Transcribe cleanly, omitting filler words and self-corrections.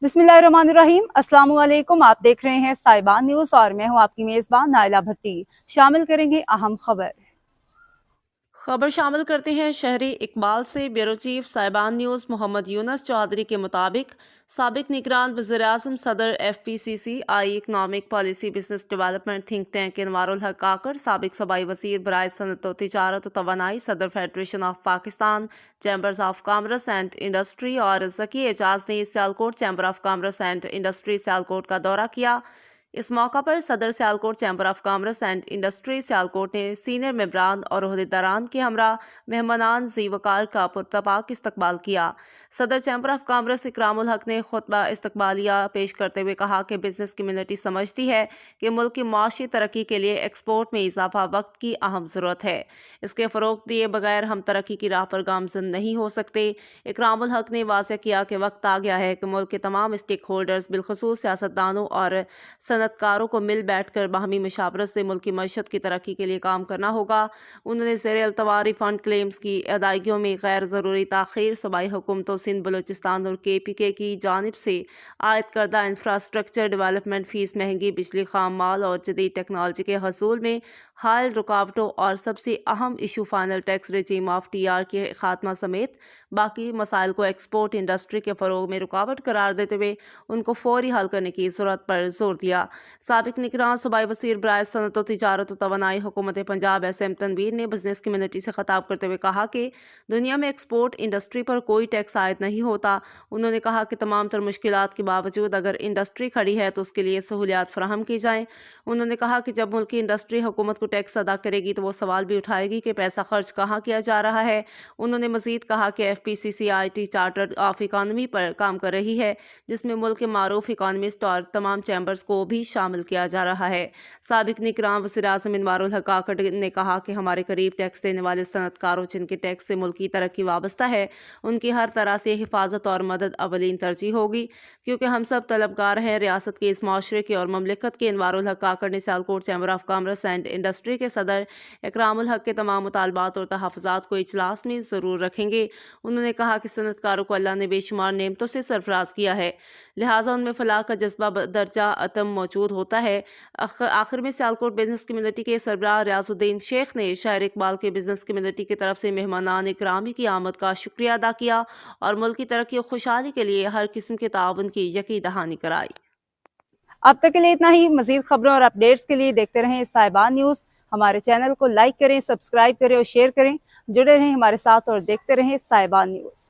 बिस्मिल्लाहिर्रहमानिर्रहीम। अस्सलाम वालेकुम। आप देख रहे हैं साहिबान न्यूज़ और मैं हूं आपकी मेज़बान नाइला भट्टी। शामिल करेंगे अहम खबर शामिल करते हैं शहरी इकबाल से। ब्यूरो चीफ साहिबान न्यूज़ मोहम्मद यूनस चौधरी के मुताबिक साबिक निगरान वज़ीर-ए-आज़म सदर FPCC I economic policy business development think tank Anwarul Haq Kakar, साबिक सूबाई वज़ीर बराए सनत व तिजारत व तवानाई, सदर federation of Pakistan, chambers of commerce and industry और ज़की एजाज ने Sialkot chamber of commerce and industry Sialkot का दौरा किया। इस मौका पर सदर Sialkot chamber of commerce and industry Sialkot ने सीनियर मेंबरान और ओहदेदारान के हमरा मेहमानान ज़ी वकार का पुरतपाक इस्तकबाल किया। सदर चैम्बर ऑफ कॉमर्स इकरामुल हक ने खुतबा इस्तकबालिया पेश करते हुए कहा कि बिजनेस कम्युनिटी समझती है कि मुल्क की माशी तरक्की के लिए एक्सपोर्ट में इजाफा वक्त की अहम ज़रूरत है। इसके फ़रोग़ दिए बगैर हम तरक्की की राह पर गामज़न नहीं हो सकते। इकरामुल हक ने वाज़ेह किया कि वक्त आ गया है कि मुल्क के तमाम स्टेक होल्डर्स बिलखसूस सियासतदानों और सनतकारों को मिल बैठ कर बाहमी मुशावरत से मुल्क की मईशत की तरक्की के लिए काम करना होगा। उन्होंने ज़ेर अल्तवारी फंड क्लेम्स की अदायगियों में गैर ज़रूरी ताख़ीर, सूबाई हुकूमतों सिंध बलूचिस्तान और KPK की जानिब से आयद करदा इंफ्रास्ट्रक्चर डेवलपमेंट फ़ीस, महंगी बिजली, खाम माल और जदीद टेक्नोलॉजी के हसूल में हाल रुकावटों और सबसे अहम issue final tax regime of TR के खात्मा समेत बाकी मसाइल को एक्सपोर्ट इंडस्ट्री के फ़रोग में रुकावट करार देते हुए उनको फौरी हल करने की ज़रूरत पर जोर दिया। साबिक निगरान सूबाई वज़ीर बराए सनत व तिजारत व तवानाई हुकूमत पंजाब SM तनवीर ने बिजनेस कम्युनिटी से खिताब करते हुए कहा कि दुनिया में एक्सपोर्ट इंडस्ट्री पर कोई टैक्स आयद नहीं होता। उन्होंने कहा कि तमाम तर मुश्किलात के बावजूद अगर इंडस्ट्री खड़ी है तो उसके लिए सहूलियात फराहम की जाएँ। उन्होंने कहा कि जब मुल्क की इंडस्ट्री हुकूमत को टैक्स अदा करेगी तो वो सवाल भी उठाएगी कि पैसा खर्च कहाँ किया जा रहा है। उन्होंने मजीद कहा कि FPCC IT chartered of economy पर काम कर रही है, जिसमें मुल्क के मारूफ इकानमिस्ट और तमाम चैम्बर्स को भी शामिल किया जा रहा है। साबिक निगरान वज़ीर-ए-आज़म अनवारुल हक काकड़ ने कहा कि हमारे करीब टैक्स देने वाले सनतकारों जिनके टैक्स से मुल्क की तरक्की वाबस्ता है, उनकी हर तरह से हिफाजत और मदद अवलीन तरजीह होगी, क्योंकि हम सब तलबगार हैं। रियासत के इस माशरे के और ममलिकत के अनवारुल हक काकड़ ने Sialkot chamber of commerce and industry के सदर इकरामुल हक के तमाम मुतालबात और तहफ़्फ़ुज़ात को इजलास में ज़रूर रखेंगे। उन्होंने कहा कि सनतकारों को अल्लाह ने बेशुमार नेमतों से सरफराज किया है, लिहाजा उनमें फलाह का जज्बा दर्जा अतम मौजूद होता है। आखिर में सियालकोट बिजनेस कम्युनिटी के सरबराह रियाजुद्दीन शेख ने शहर इकबाल के बिजनेस कम्युनिटी की तरफ से मेहमानान इकरामी की आमद का शुक्रिया अदा किया और मुल्क की तरक्की और खुशहाली के लिए हर किस्म के ताउन की यकीन दहानी कराई। अब तक के लिए इतना ही। मजीद खबरों और अपडेट्स के लिए देखते रहें साहिबान न्यूज़। हमारे चैनल को लाइक करें, सब्सक्राइब करें और शेयर करें। जुड़े रहें हमारे साथ और देखते रहें साहिबान न्यूज़।